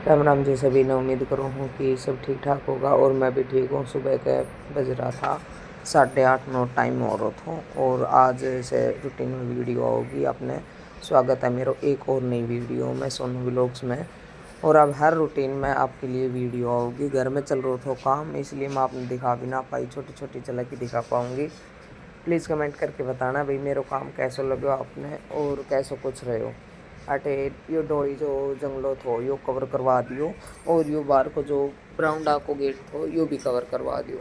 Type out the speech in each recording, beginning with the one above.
राम राम जी सभी ने। उम्मीद करूँ हूँ कि सब ठीक ठाक होगा और मैं भी ठीक हूँ। सुबह के बज रहा था 8:30-9 टाइम हो रहा था और आज से रूटीन में वीडियो होगी। आपने स्वागत है मेरा एक और नई वीडियो में सोनू व्लॉग्स में। और अब हर रूटीन में आपके लिए वीडियो होगी। घर में चल रहा था काम, इसलिए मैं आपने दिखा भी ना पाई, छोटी छोटी झलक ही दिखा पाऊँगी। प्लीज़ कमेंट करके बताना भाई मेरा काम कैसा लगे आपने और कैसे कुछ रहे हो। अटे यो डोरी जो जंगलो थो यो कवर करवा दियो और यो बाहर को जो बरामदा को गेट थो यो भी कवर करवा दियो।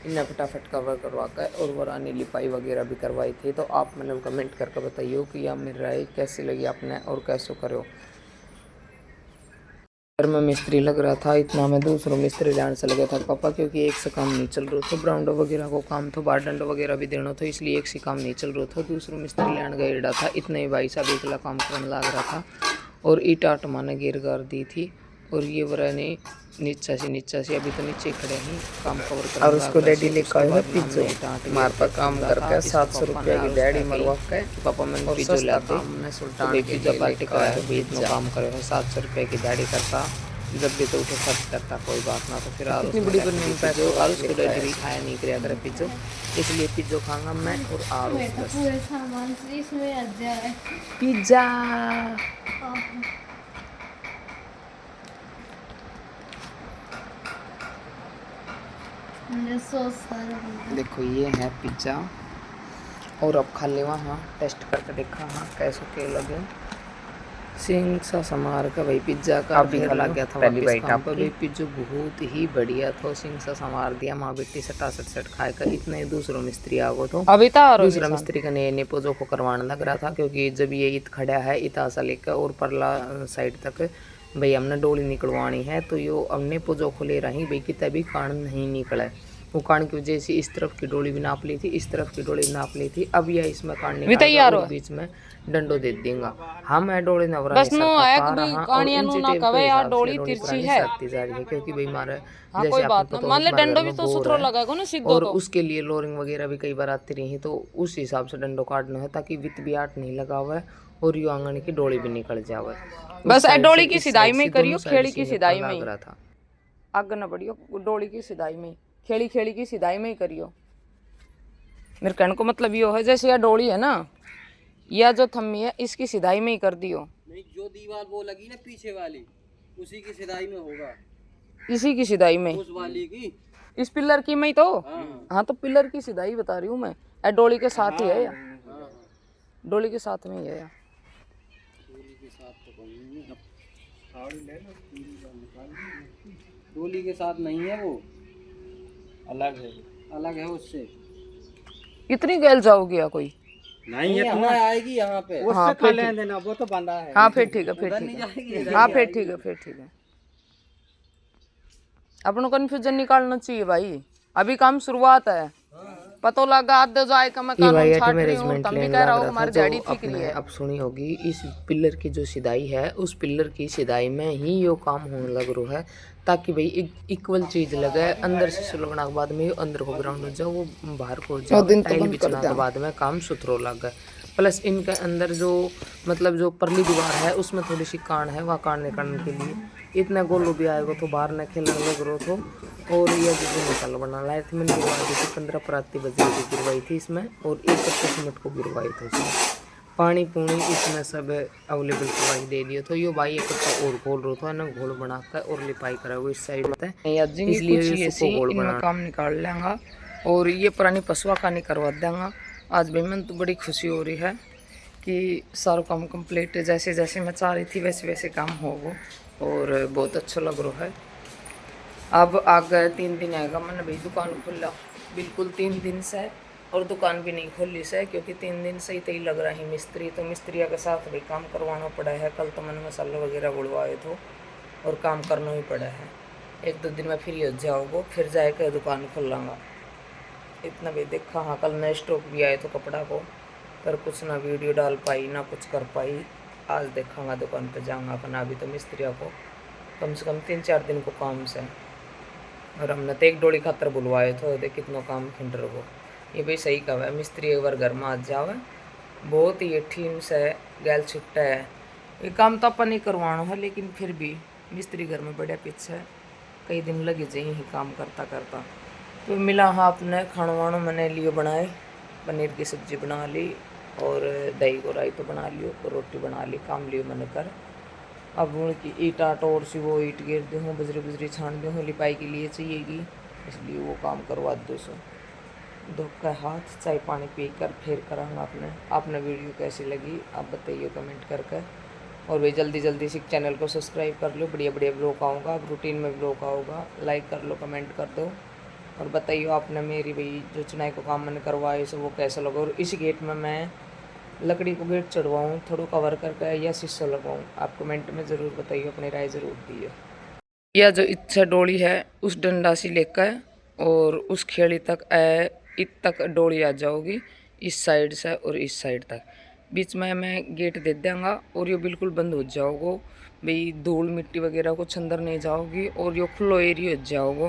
इन्हें फटाफट कवर करवा कर और वरानी लिपाई वगैरह भी करवाई थी। तो आप मैंने कमेंट करके बताइए कि यह मेरी राय कैसी लगी आपने और कैसे करो। घर में मिस्त्री लग रहा था, इतना में दूसरों मिस्त्री लाने से लगा था पापा, क्योंकि एक से काम नहीं चल रहा था। ब्राउंडो वगैरह को काम था, बारडंडो वगैरह भी देना था, इसलिए एक से काम नहीं चल रहा था। दूसरों मिस्त्री लाने गया था, इतने ही भाई साहब एकला काम करने लग रहा था और ईट आट माने गिर गार दी थी। और ये वरा ने नीचा से अभी तो नीचे खड़े हैं काम कवर कर। और उसको डैडी लेकर आया पिज्जो मार पर काम करके 700 रुपया की डैडी मरवा के पापा मैंने पिज्जो ला दी। सुल्तान पिज्जा पार्टी का बीच में काम करे 700 रुपये की डैडी करता। जब भी तो उठे खर्च करता, कोई बात ना। तो फिर इतनी बड़ी बनी पैसे और उसको डैडी भी खाया नहीं कराया करे पिज्जो, इसलिए पिज्जो खाऊंगा मैं और आरुष पिज्जा। देखो ये है पिज्ज़ा और अब खा ले वहाँ टेस्ट करके देखा हाँ कैसे के लगे। सिंह सा समार का भाई पिज्ज़ा का भी लग गया था पहली बाइट आप भाई। पिज्जो बहुत ही बढ़िया था, सिंह सा समार दिया माँ बेटी सटा खाए कर। इतने दूसरों मिस्त्री आ गो तो अभी दूसरा मिस्त्री का ने पोजो को करवाने लग रहा था, क्योंकि जब ये इत खड़ा है इता सा लेकर और परला साइड तक भाई हमने डोली निकलवानी है। तो यो हमने पोजो को ले रही भाई कि तभी कान नहीं निकला। वो कान की वजह से इस तरफ की डोली भी नाप ली थी, इस तरफ की डोली भी नाप ली थी। अब यह इसमें कान निकाल और बीच में डंडो दे देंगे हम। है डोली नवरा बस नो है कि भाई कानिया नु ना कवे यार डोली तिरछी है जा रही है, क्योंकि भाई मारे जैसे आपको पता मान ले डंडो भी तो सुथरो लगेगा ना सीधो। और उसके लिए लोरिंग वगैरह भी कई बार आती रही, तो उस हिसाब से डंडो काटना है ताकि वित भी आट नहीं लगा हुआ है और यू आंगन की डोली भी निकल जावे। बस डोली की सिधाई में करियो, खेड़ी की सिधाई में आग न बढ़ियो, डोली की सिधाई में खेड़ी की सिधाई में ही करियो। मेरे कहने को मतलब ये है जैसे यह डोली है ना, यह जो थम्मी है इसकी सिधाई में ही कर दियो। नहीं, जो दीवार वो लगी ना पीछे वाली उसी की सिधाई में होगा, इसी की सिधाई में, उस वाली की, इस पिलर की में ही तो। हाँ तो पिलर की सिधाई बता रही हूँ मैं। डोली के साथ ही है या डोली के साथ में ही है या डोली के साथ तो डोली के साथ नहीं है, वो अलग है उससे। इतनी गैल जाओगी या कोई नहीं है, इतना आएगी यहाँ पे। हाँ फिर देना, वो तो बंदा है। हाँ फिर ठीक है, फिर ठीक है। हाँ फिर ठीक है, फिर ठीक है। अपनों कंफ्यूजन निकालना चाहिए भाई, अभी काम शुरुआत है। पता लगा आधे जाए का मैं कानून छाट रही हूँ, तुम भी कह रहा हो हमारी डैडी ठीक नहीं है। अब सुनी होगी इस पिलर की जो सिधाई है, उस पिलर की सिधाई में ही यो काम होने लग रहा है, ताकि भाई इक्वल चीज लगे। अंदर से सुलगना के बाद में अंदर को ग्राउंड हो जाओ, वो बाहर को जाओ, टाइल बिछना के बाद में काम सुथरो लगे। प्लस इनके अंदर जो मतलब जो परली दीवार है उसमें थोड़ी सी कान है, वह कान निकालने के लिए इतना गोलू भी आएगा तो बाहर न खेलने लग रहा था। और यह जो मसाला बना लाए थे मैंने गिरवाई थी 15 प्राति बजे की गिरवाई थी इसमें, और 1 मिनट को गिरवाई थी इसमें। पानी पूनी इसमें सब अवेलेबल करवाई दे दिया। तो यो भाई एक और घोल रहा था ना, घोल बनाकर और लिपाई करा हुआ इस साइड में, इसलिए इसको घोल बना काम निकाल लेंगा और ये पुरानी पशुआ का नहीं करवा देंगे। आज भी मैं तो बड़ी खुशी हो रही है कि सारा काम कंप्लीट है, जैसे जैसे मैं चाह रही थी वैसे वैसे काम हो वो, और बहुत अच्छा लग रहा है। अब आगे 3 दिन आएगा मैंने भाई दुकान खुला, बिल्कुल 3 दिन से, और दुकान भी नहीं खोली से, क्योंकि 3 दिन से ही लग रहा है मिस्त्री। तो मिस्त्रिया के साथ भी काम करवाना पड़ा है। कल तो मैंने मसाले वगैरह बुलवाए थे और काम करना ही पड़ा है। 1-2 दिन में फ्री हो जाओगे, फिर जाकर दुकान खोल लाँगा। इतना भी देखा। हाँ कल नए स्टॉक भी आए तो कपड़ा को, पर कुछ ना वीडियो डाल पाई ना कुछ कर पाई। आज देखांगा दुकान पे जाऊँगा अपना। अभी तो मिस्त्रियों को कम से कम 3-4 दिन को काम से, और हमने तो एक डोली खातर बुलवाए थे। देख कितना काम खिंडर को। ये भाई सही कहा है, मिस्त्री एक बार घर में आ जावे बहुत ही ठीन से गैल छुट्टा है। ये काम तो अपन नहीं करवाना है, लेकिन फिर भी मिस्त्री घर में बढ़िया पीछे है, कई दिन लगे जाए ही काम करता करता। तो मिला हाँ अपने खाना वाणों मैंने लिए बनाए, पनीर की सब्जी बना ली और दही को रायता बना लियो और रोटी बना ली, काम लियो मैंने कर। अब उनकी ईट आट और सी वो ईट गिर दी हूँ, बजरी बजरी छान दी हूँ, लिपाई के लिए चाहिएगी, इसलिए वो काम करवा दो। सो धोखा हाथ चाय पानी पी कर फिर करांगा आपने वीडियो कैसी लगी आप बताइए कमेंट करके। और भाई जल्दी जल्दी से चैनल को सब्सक्राइब कर लो, बढ़िया बढ़िया ब्लॉग आऊँगा, अब रूटीन में ब्लॉग आऊँगा, लाइक कर लो कमेंट कर दो और बताइए आपने मेरी भाई जो चुनाई को काम मैंने करवाया सो वो कैसा लगा। और इस गेट में मैं लकड़ी को गेट चढ़वाऊँ, थोड़ा कवर करके या शीशा लगाऊँ, आप कमेंट में ज़रूर बताइए, अपनी राय ज़रूर दिए। यह जो इच्छा डोली है उस डंडा से लेकर और उस खेड़ी तक इत तक डोली आ जाओगी, इस साइड से और इस साइड तक। बीच में मैं गेट दे दूँगा और ये बिल्कुल बंद हो जाओगे भाई, धूल मिट्टी वगैरह कुछ अंदर नहीं जाओगी और ये खुलो एरिया हो जाओगे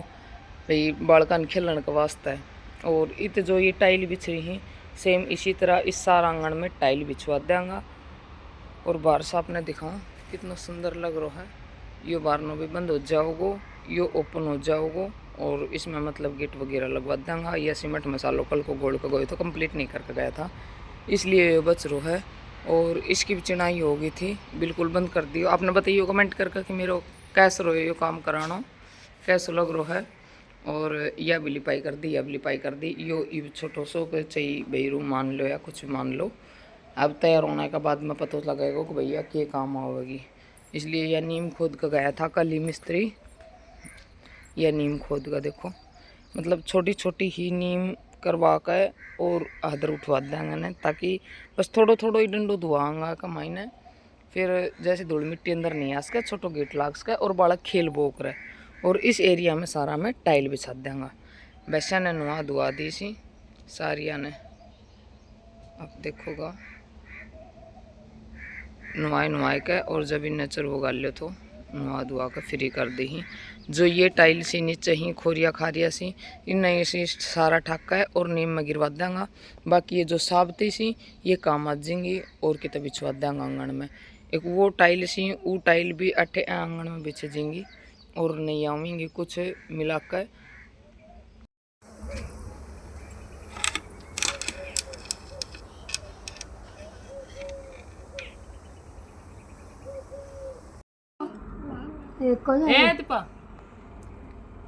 भाई बालकन खेलने के वास्ते। और इत जो ये टाइल बिछ रही हैं सेम इसी तरह इस सारा आंगन में टाइल बिछवा देंगे। और बाहर से आपने दिखाऊँ कितना सुंदर लग रहा है, ये बारनों भी बंद हो जाओगे, ये ओपन हो जाओगे और इसमें मतलब गेट वगैरह लगवा देंगे। यह सीमेंट मसालों कल को गोल का गए तो कंप्लीट नहीं करके गया था, इसलिए ये बच रो है। और इसकी भी चिनाई हो गई थी, बिल्कुल बंद कर दियो। आपने बताइए कमेंट करके कि मेरे कैसे रो ये काम कराना कैसे लग रो है। और यह भी लिपाई कर दी, अब लिपाई कर दी, यो छोटो सो के चाहिए भाई रूम मान लो या कुछ भी मान लो। अब तैयार होने के बाद में पता लगेगा कि भैया क्या काम आवेगी, इसलिए यह नीम खोद का गया था कल ही मिस्त्री। यह नीम खोद का देखो, मतलब छोटी छोटी ही नीम करवा के और आदर उठवा देंगे ना, ताकि बस थोड़ो थोड़ो ही डंडो धुआंगा कमाई ने, फिर जैसे धूल मिट्टी अंदर नहीं आ सके, छोटो गेट लाग सके और बालक खेल बोक रहे। और इस एरिया में सारा में टाइल बिछा देंगे। वैसे ने नुआ धुआ दी सी सारिया ने, अब देखोगा नुआए के और जब इन नेचर वो गाल लो तो नुआ धुआ के फ्री कर दी ही। जो ये टाइल सी नीचे ही खोरिया खारिया सी इन से सारा ठाका है और नीम में गिरवा देंगे। बाकी ये जो साबती सी ये काम आ जाएंगी और कितना बिछवा देंगे आंगन में। एक वो टाइल सी वो टाइल भी अठे आंगन में बिछ जाएंगी और नहीं आवेंगी कुछ मिलाकर।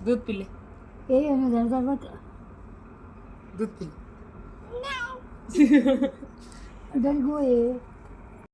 दूध पी ले, दूध पी ले।